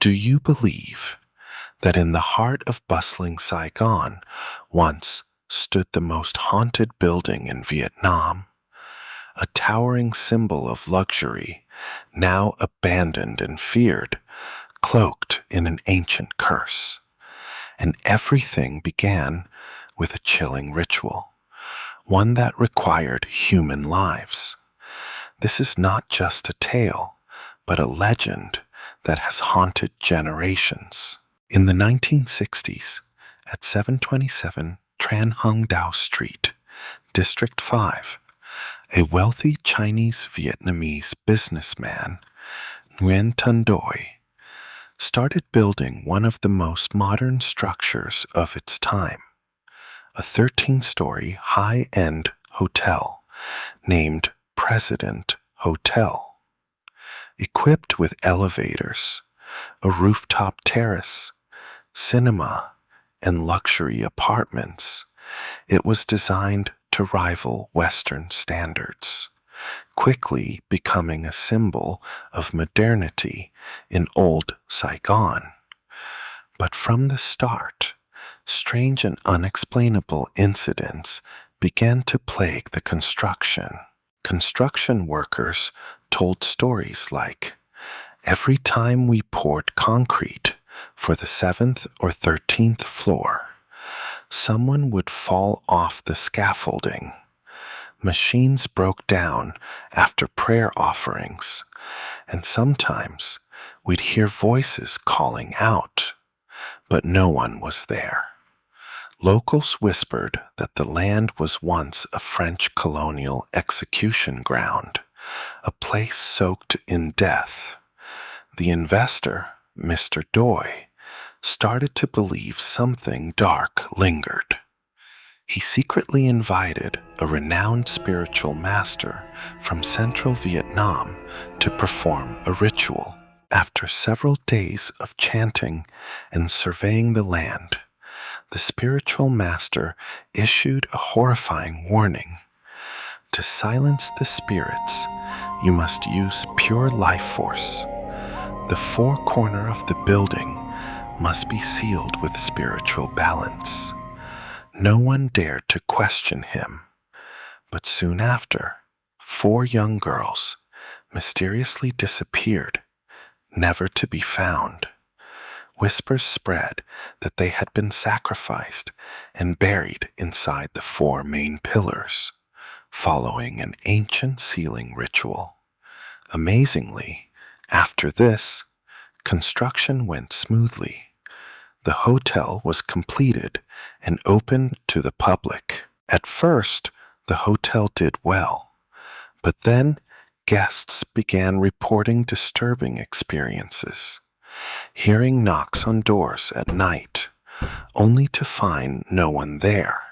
Do you believe that in the heart of bustling Saigon once stood the most haunted building in Vietnam, a towering symbol of luxury, now abandoned and feared, cloaked in an ancient curse? And everything began with a chilling ritual, one that required human lives. This is not just a tale, but a legend that has haunted generations. In the 1960s, at 727 Tran Hung Dao Street, District 5, a wealthy Chinese-Vietnamese businessman, Nguyen Thanh Doi, started building one of the most modern structures of its time, a 13-story high-end hotel named President Hotel. Equipped with elevators, a rooftop terrace, cinema, and luxury apartments, it was designed to rival Western standards, quickly becoming a symbol of modernity in old Saigon. But from the start, strange and unexplainable incidents began to plague the construction. Construction workers told stories like, "Every time we poured concrete for the 7th or 13th floor, someone would fall off the scaffolding. Machines broke down after prayer offerings, and sometimes we'd hear voices calling out, but no one was there." Locals whispered that the land was once a French colonial execution ground, a place soaked in death. The investor, Mr. Doi, started to believe something dark lingered. He secretly invited a renowned spiritual master from central Vietnam to perform a ritual. After several days of chanting and surveying the land, the spiritual master issued a horrifying warning. To silence the spirits, you must use pure life force. The four corners of the building must be sealed with spiritual balance. No one dared to question him, but soon after, 4 young girls mysteriously disappeared, never to be found. Whispers spread that they had been sacrificed and buried inside the 4 main pillars, following an ancient sealing ritual. Amazingly, after this, construction went smoothly. The hotel was completed and opened to the public. At first, the hotel did well, but then guests began reporting disturbing experiences, hearing knocks on doors at night, only to find no one there.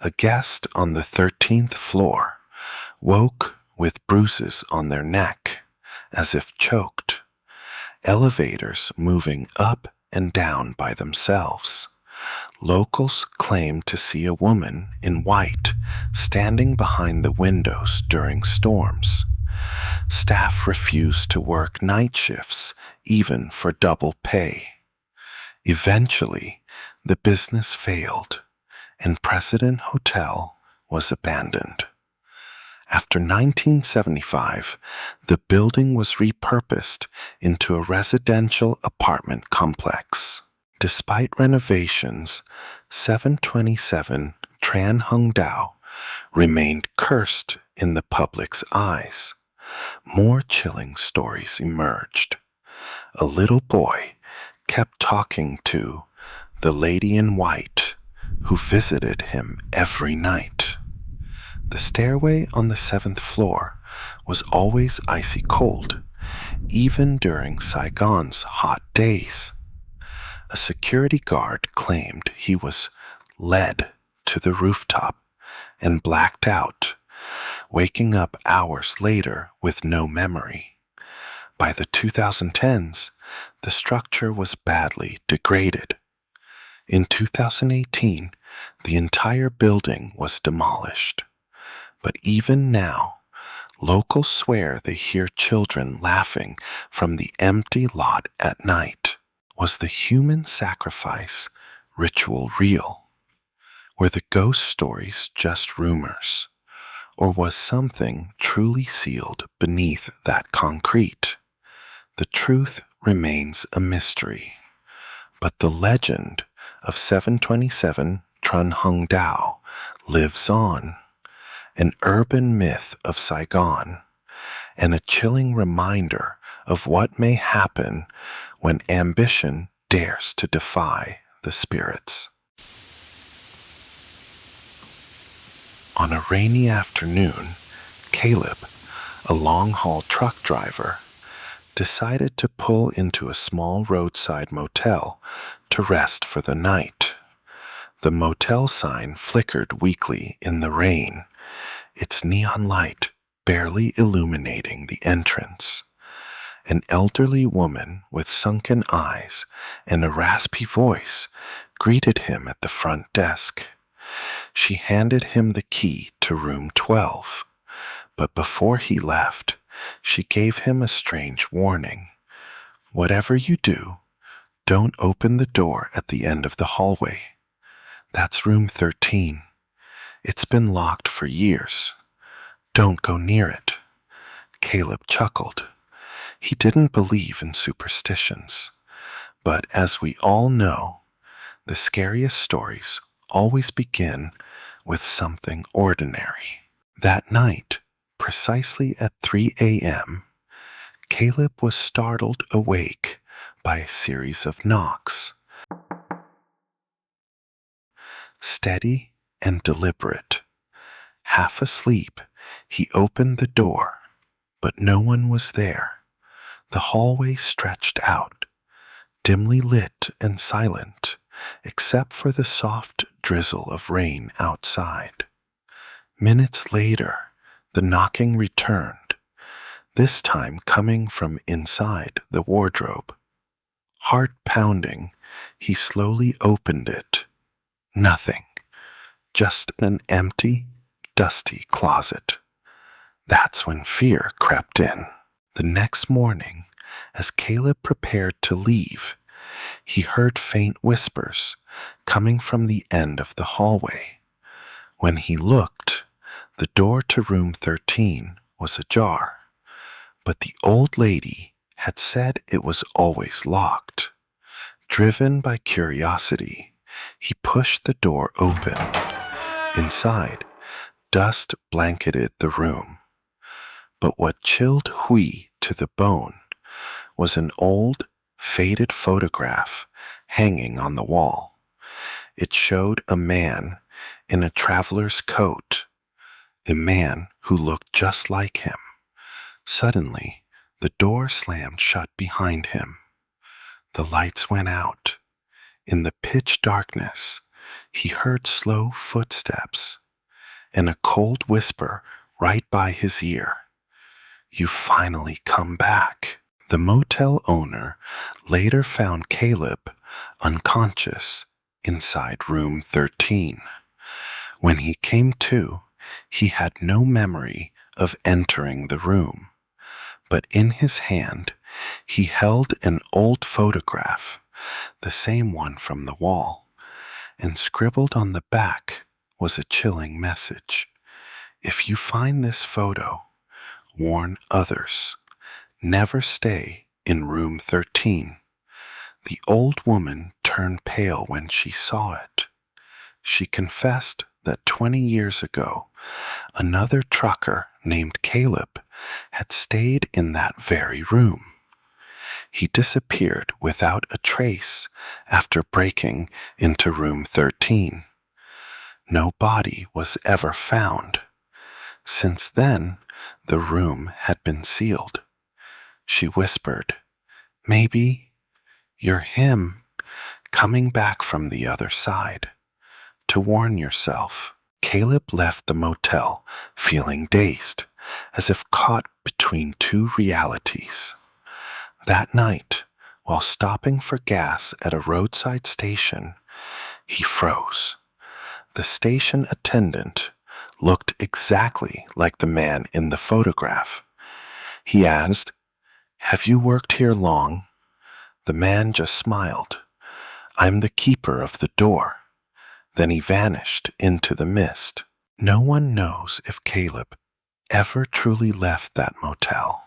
A guest on the 13th floor woke with bruises on their neck, as if choked. Elevators moving up and down by themselves. Locals claimed to see a woman in white standing behind the windows during storms. Staff refused to work night shifts, even for double pay. Eventually, the business failed, and President Hotel was abandoned. After 1975, the building was repurposed into a residential apartment complex. Despite renovations, 727 Tran Hung Dao remained cursed in the public's eyes. More chilling stories emerged. A little boy kept talking to the lady in white who visited him every night. The stairway on the 7th floor was always icy cold, even during Saigon's hot days. A security guard claimed he was led to the rooftop and blacked out, waking up hours later with no memory. By the 2010s, the structure was badly degraded. In 2018, the entire building was demolished. But even now, locals swear they hear children laughing from the empty lot at night. Was the human sacrifice ritual real? Were the ghost stories just rumors? Or was something truly sealed beneath that concrete? The truth remains a mystery. But the legend of 727 Trun Hung Dao lives on, an urban myth of Saigon, and a chilling reminder of what may happen when ambition dares to defy the spirits. On a rainy afternoon, Caleb, a long-haul truck driver, decided to pull into a small roadside motel to rest for the night. The motel sign flickered weakly in the rain, its neon light barely illuminating the entrance. An elderly woman with sunken eyes and a raspy voice greeted him at the front desk. She handed him the key to room 12, but before he left, she gave him a strange warning. Whatever you do, don't open the door at the end of the hallway. That's room 13. It's been locked for years. Don't go near it. Caleb chuckled. He didn't believe in superstitions, but as we all know, the scariest stories always begin with something ordinary. That night, precisely at 3 a.m., Caleb was startled awake by a series of knocks. Steady and deliberate. Half asleep, he opened the door, but no one was there. The hallway stretched out, dimly lit and silent, except for the soft drizzle of rain outside. Minutes later, the knocking returned, this time coming from inside the wardrobe. Heart pounding, he slowly opened it. Nothing, just an empty, dusty closet. That's when fear crept in. The next morning, as Caleb prepared to leave, he heard faint whispers coming from the end of the hallway. When he looked, the door to room 13 was ajar, but the old lady had said it was always locked. Driven by curiosity, he pushed the door open. Inside, dust blanketed the room. But what chilled Hui to the bone was an old, faded photograph hanging on the wall. It showed a man in a traveler's coat, a man who looked just like him. Suddenly, the door slammed shut behind him. The lights went out. In the pitch darkness, he heard slow footsteps and a cold whisper right by his ear. "You finally come back." The motel owner later found Caleb unconscious inside room 13. When he came to, he had no memory of entering the room, but in his hand he held an old photograph, the same one from the wall, and scribbled on the back was a chilling message. "If you find this photo, warn others. Never stay in room 13. The old woman turned pale when she saw it. She confessed that 20 years ago, another trucker named Caleb had stayed in that very room. He disappeared without a trace after breaking into room 13. No body was ever found. Since then, the room had been sealed. She whispered, "Maybe you're him coming back from the other side. To warn yourself." Caleb left the motel feeling dazed, as if caught between two realities. That night, while stopping for gas at a roadside station, he froze. The station attendant looked exactly like the man in the photograph. He asked, "Have you worked here long?" The man just smiled. I'm the keeper of the door. Then he vanished into the mist. No one knows if Caleb ever truly left that motel.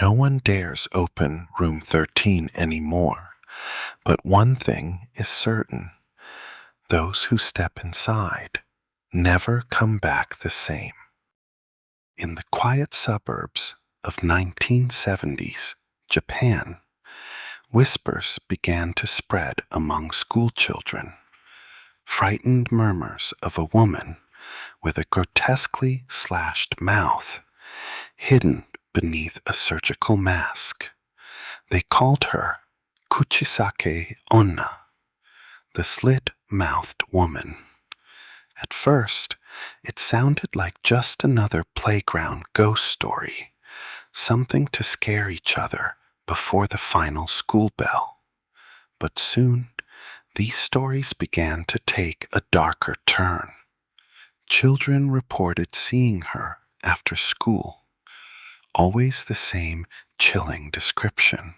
No one dares open room 13 anymore. But one thing is certain. Those who step inside never come back the same. In the quiet suburbs of 1970s Japan, whispers began to spread among schoolchildren. Frightened murmurs of a woman with a grotesquely slashed mouth, hidden beneath a surgical mask. They called her Kuchisake Onna, the slit-mouthed woman. At first, it sounded like just another playground ghost story, something to scare each other before the final school bell. But soon, these stories began to take a darker turn. Children reported seeing her after school. Always the same chilling description.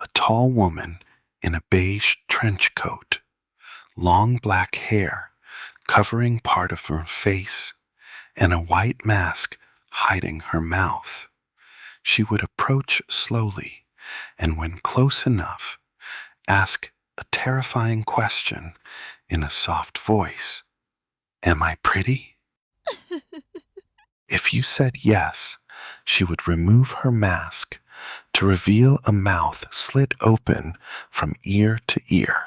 A tall woman in a beige trench coat, long black hair covering part of her face, and a white mask hiding her mouth. She would approach slowly, and when close enough, ask a terrifying question in a soft voice. Am I pretty? If you said yes, she would remove her mask to reveal a mouth slit open from ear to ear,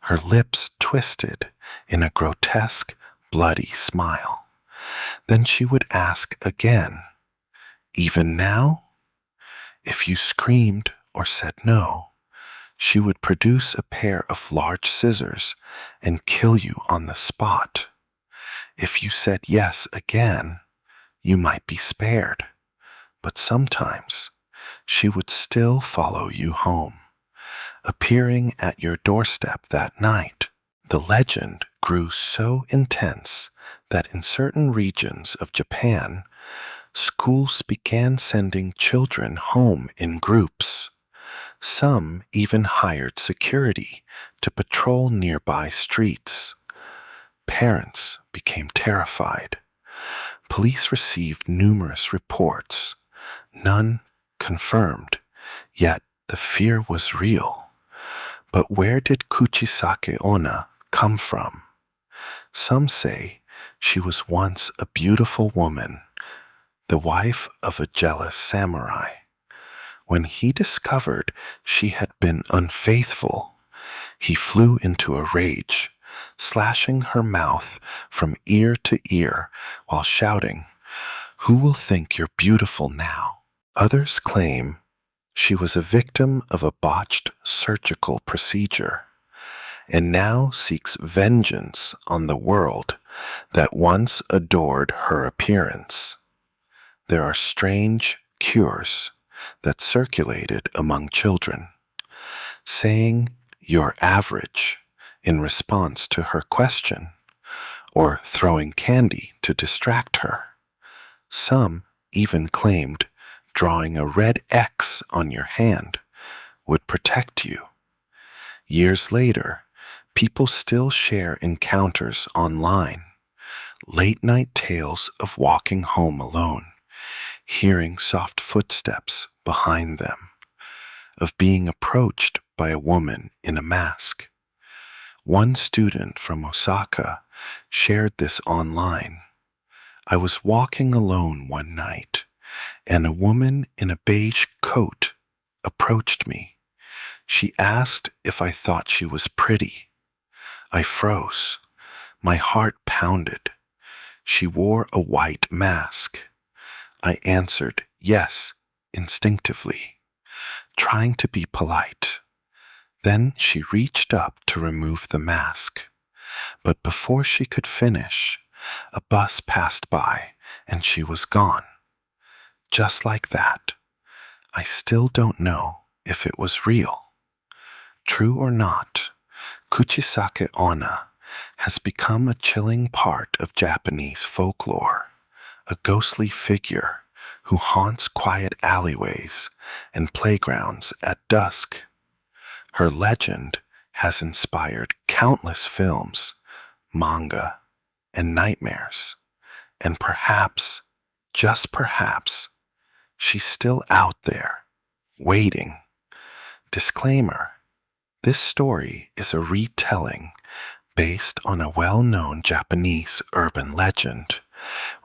her lips twisted in a grotesque, bloody smile. Then she would ask again, even now? If you screamed or said no, she would produce a pair of large scissors and kill you on the spot. If you said yes again, you might be spared, but sometimes she would still follow you home, appearing at your doorstep that night. The legend grew so intense that in certain regions of Japan, schools began sending children home in groups. Some even hired security to patrol nearby streets. Parents became terrified. Police received numerous reports, none confirmed, yet the fear was real. But where did Kuchisake Onna come from? Some say she was once a beautiful woman, the wife of a jealous samurai. When he discovered she had been unfaithful, he flew into a rage, slashing her mouth from ear to ear while shouting, "Who will think you're beautiful now?" Others claim she was a victim of a botched surgical procedure and now seeks vengeance on the world that once adored her appearance. There are strange cures that circulated among children, saying you're average in response to her question, or throwing candy to distract her. Some even claimed drawing a red X on your hand would protect you. Years later, people still share encounters online, late-night tales of walking home alone, hearing soft footsteps behind them, of being approached by a woman in a mask. One student from Osaka shared this online. I was walking alone one night, and a woman in a beige coat approached me. She asked if I thought she was pretty. I froze. My heart pounded. She wore a white mask. I answered yes, instinctively, trying to be polite. Then she reached up to remove the mask. But before she could finish, a bus passed by and she was gone. Just like that. I still don't know if it was real. True or not, Kuchisake Onna has become a chilling part of Japanese folklore, a ghostly figure who haunts quiet alleyways and playgrounds at dusk. Her legend has inspired countless films, manga, and nightmares. And perhaps, just perhaps, she's still out there, waiting. Disclaimer: this story is a retelling based on a well-known Japanese urban legend,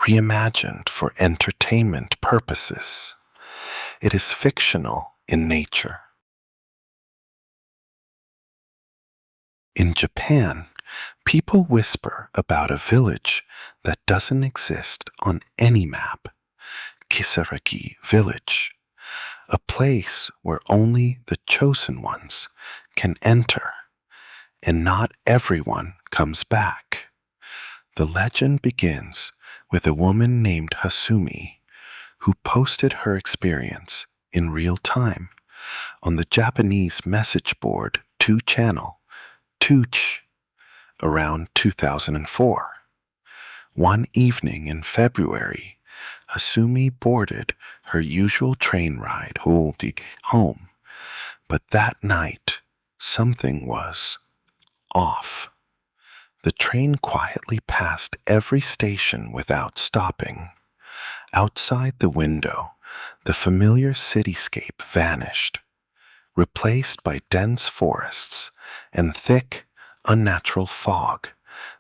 reimagined for entertainment purposes. It is fictional in nature. In Japan, people whisper about a village that doesn't exist on any map, Kisaragi Village, a place where only the chosen ones can enter, and not everyone comes back. The legend begins with a woman named Hasumi who posted her experience in real time on the Japanese message board 2 channel, Tooch, around 2004. One evening in February, Hasumi boarded her usual train ride home, but that night something was off. The train quietly passed every station without stopping. Outside the window, the familiar cityscape vanished, replaced by dense forests and thick, unnatural fog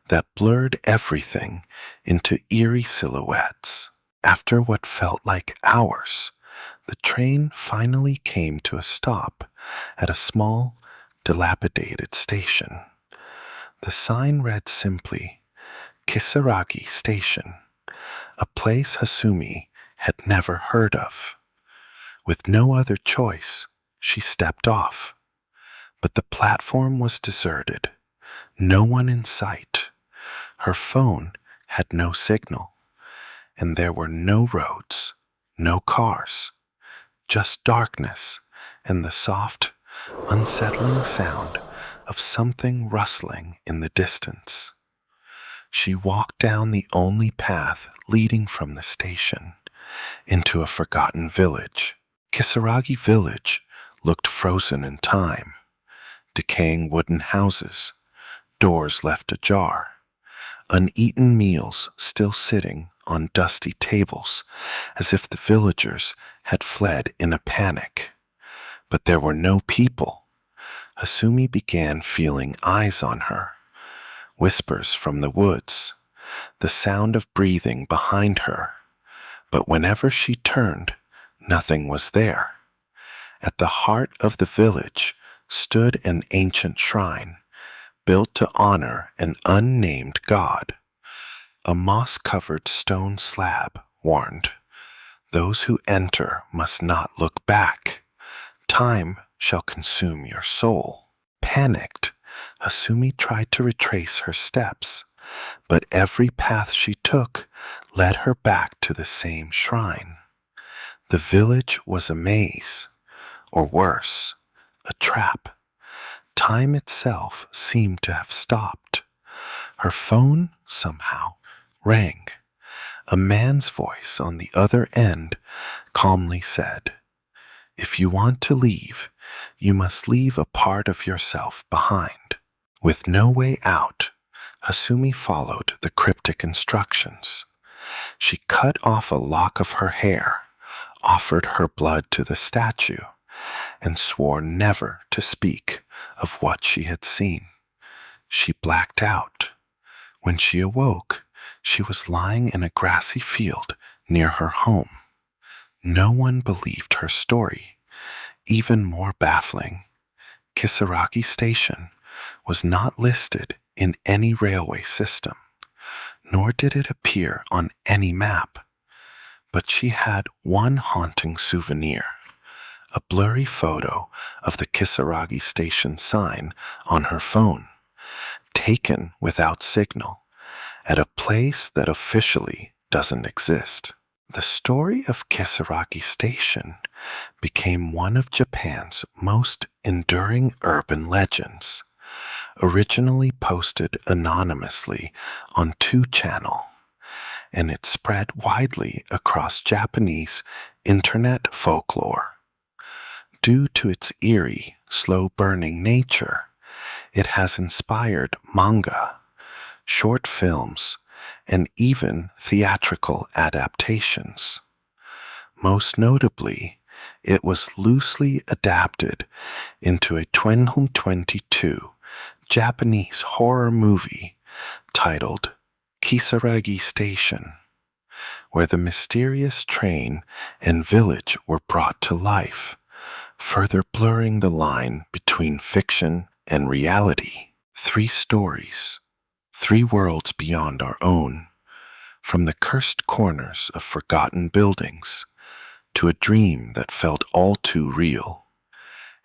that blurred everything into eerie silhouettes. After what felt like hours, the train finally came to a stop at a small, dilapidated station. The sign read simply, Kisaragi Station, a place Hasumi had never heard of. With no other choice, she stepped off. But the platform was deserted, no one in sight. Her phone had no signal, and there were no roads, no cars, just darkness and the soft, unsettling sound of something rustling in the distance. She walked down the only path leading from the station into a forgotten village. Kisaragi Village looked frozen in time. Decaying wooden houses, doors left ajar, uneaten meals still sitting on dusty tables as if the villagers had fled in a panic. But there were no people. Hasumi began feeling eyes on her, whispers from the woods, the sound of breathing behind her. But whenever she turned, nothing was there. At the heart of the village stood an ancient shrine, built to honor an unnamed god. A moss-covered stone slab warned, "Those who enter must not look back. Time shall consume your soul." Panicked, Hasumi tried to retrace her steps, but every path she took led her back to the same shrine. The village was a maze, or worse, a trap. Time itself seemed to have stopped. Her phone somehow rang. A man's voice on the other end calmly said, "If you want to leave, you must leave a part of yourself behind." With no way out, Hasumi followed the cryptic instructions. She cut off a lock of her hair, offered her blood to the statue, and swore never to speak of what she had seen. She blacked out. When she awoke, she was lying in a grassy field near her home. No one believed her story. Even more baffling, Kisaragi Station was not listed in any railway system, nor did it appear on any map. But she had one haunting souvenir, a blurry photo of the Kisaragi Station sign on her phone, taken without signal, at a place that officially doesn't exist. The story of Kisaragi Station became one of Japan's most enduring urban legends, originally posted anonymously on 2channel, and it spread widely across Japanese internet folklore. Due to its eerie, slow-burning nature, it has inspired manga, short films, and even theatrical adaptations. Most notably, it was loosely adapted into a 2022 Japanese horror movie titled Kisaragi Station, where the mysterious train and village were brought to life, further blurring the line between fiction and reality. Three stories, three worlds beyond our own, from the cursed corners of forgotten buildings to a dream that felt all too real,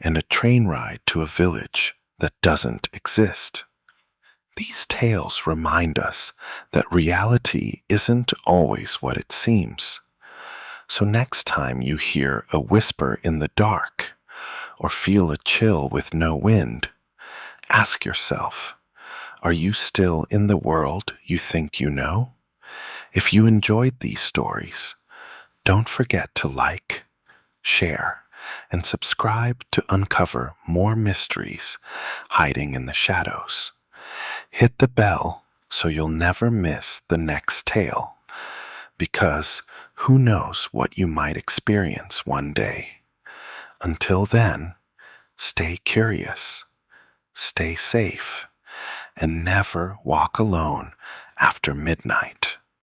and a train ride to a village that doesn't exist. These tales remind us that reality isn't always what it seems. So next time you hear a whisper in the dark or feel a chill with no wind, ask yourself, are you still in the world you think you know? If you enjoyed these stories, don't forget to like, share, and subscribe to uncover more mysteries hiding in the shadows. Hit the bell so you'll never miss the next tale, because who knows what you might experience one day. Until then, stay curious, stay safe, and never walk alone after midnight.